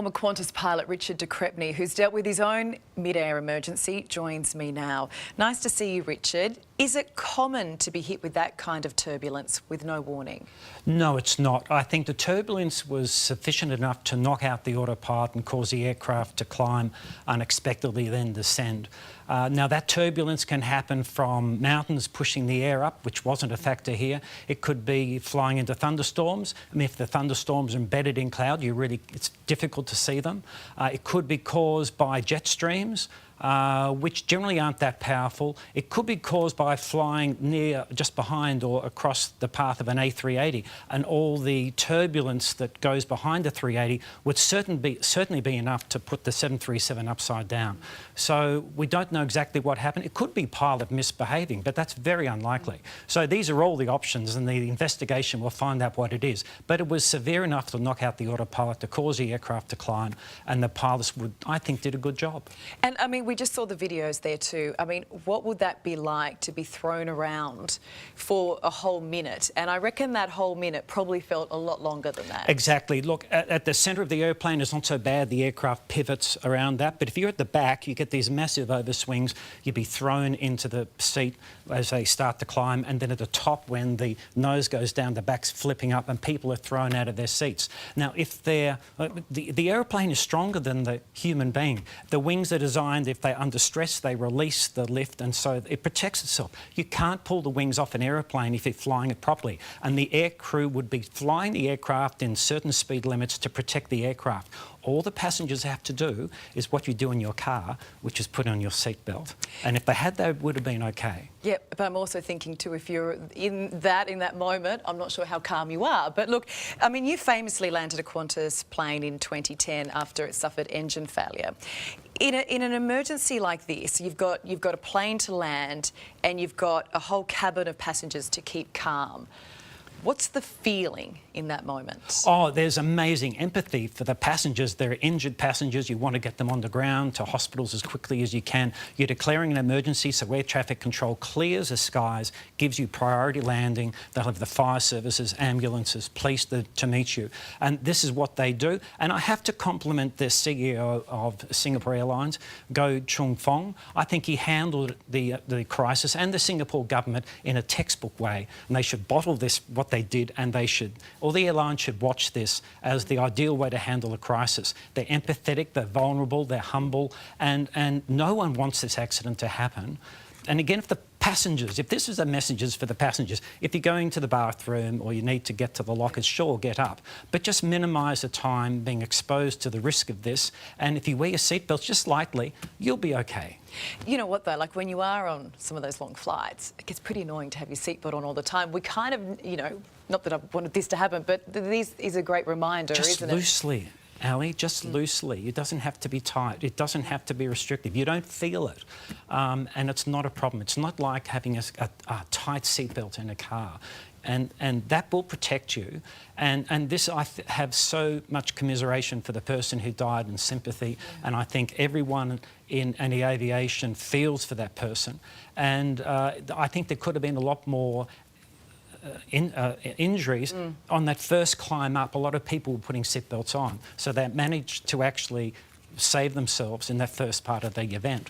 Former Qantas pilot Richard de Crespigny, who's dealt with his own mid-air emergency, joins me now. Nice to see you, Richard. Is it common to be hit with that kind of turbulence with no warning? No, it's not. I think the turbulence was sufficient enough to knock out the autopilot and cause the aircraft to climb unexpectedly, then descend. Now, that turbulence can happen from mountains pushing the air up, which wasn't a factor here. It could be flying into thunderstorms. I mean, if the thunderstorms are embedded in cloud, it's difficult to see them. It could be caused by jet streams, which generally aren't that powerful. It could be caused by flying near, just behind or across the path of an A380, and all the turbulence that goes behind the 380 would certainly be enough to put the 737 upside down. So we don't know exactly what happened. It could be pilot misbehaving, but that's very unlikely. So these are all the options, and the investigation will find out what it is. But it was severe enough to knock out the autopilot, to cause the aircraft to climb, and the pilots I think, did a good job. And I mean, we just saw the videos there too. I mean, what would that be like to be thrown around for a whole minute? And I reckon that whole minute probably felt a lot longer than that. Exactly. Look, at the centre of the airplane, it's not so bad. The aircraft pivots around that. But if you're at the back, you get these massive overswings. You'd be thrown into the seat as they start to climb. And then at the top, when the nose goes down, the back's flipping up and people are thrown out of their seats. Now, if the airplane is stronger than the human being. The wings are designed, if they're under stress, they release the lift, and so it protects itself. You can't pull the wings off an aeroplane if you're flying it properly. And the air crew would be flying the aircraft in certain speed limits to protect the aircraft. All the passengers have to do is what you do in your car, which is put on your seatbelt. And if they had, they would have been okay. Yeah, but I'm also thinking too, if you're in that moment, I'm not sure how calm you are. But look, I mean, you famously landed a Qantas plane in 2010 after it suffered engine failure. In an emergency like this, you've got a plane to land and you've got a whole cabin of passengers to keep calm. What's the feeling in that moment? Oh, there's amazing empathy for the passengers. They're injured passengers. You want to get them on the ground to hospitals as quickly as you can. You're declaring an emergency, so air traffic control clears the skies, gives you priority landing. They'll have the fire services, ambulances, police to meet you. And this is what they do. And I have to compliment the CEO of Singapore Airlines, Goh Chung Fong. I think he handled the crisis and the Singapore government in a textbook way. And they should bottle this, what they did, and all the airlines should watch this as the ideal way to handle a crisis. They're empathetic, they're vulnerable, they're humble, and no one wants this accident to happen. And again, if this is a message for the passengers, if you're going to the bathroom or you need to get to the lockers, sure, get up. But just minimise the time being exposed to the risk of this. And if you wear your seatbelts just lightly, you'll be okay. You know what though, like when you are on some of those long flights, it gets pretty annoying to have your seatbelt on all the time. We kind of, you know, not that I wanted this to happen, but this is a great reminder, isn't it? Just loosely. Ali, just loosely. It doesn't have to be tight. It doesn't have to be restrictive. You don't feel it. And it's not a problem. It's not like having a tight seatbelt in a car. And that will protect you. And this, I have so much commiseration for the person who died and sympathy. And I think everyone in the aviation feels for that person. And I think there could have been a lot more injuries on that first climb up. A lot of people were putting seatbelts on, so they managed to actually save themselves in that first part of the event.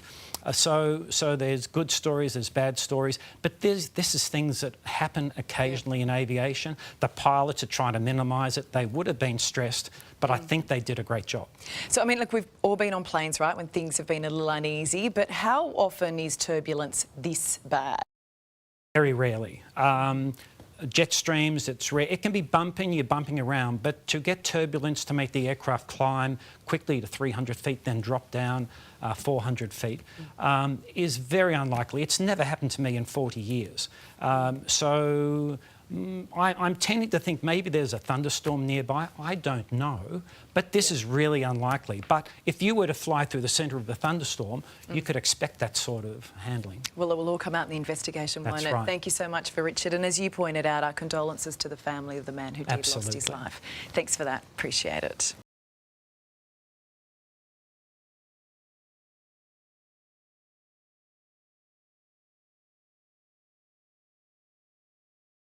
So there's good stories, there's bad stories, but this is things that happen occasionally in aviation. The pilots are trying to minimise it. They would have been stressed, but I think they did a great job. So, I mean, look, we've all been on planes, right, when things have been a little uneasy, but how often is turbulence this bad? Very rarely. Jet streams, it's rare. It can be bumping, you're bumping around, but to get turbulence to make the aircraft climb quickly to 300 feet, then drop down 400 feet, is very unlikely. It's never happened to me in 40 years. I'm tending to think maybe there's a thunderstorm nearby. I don't know, but this is really unlikely. But if you were to fly through the centre of the thunderstorm, you could expect that sort of handling. Well, it will all come out in the investigation, won't it? That's right. Thank you so much for Richard. And as you pointed out, our condolences to the family of the man who did lost his life. Thanks for that. Appreciate it.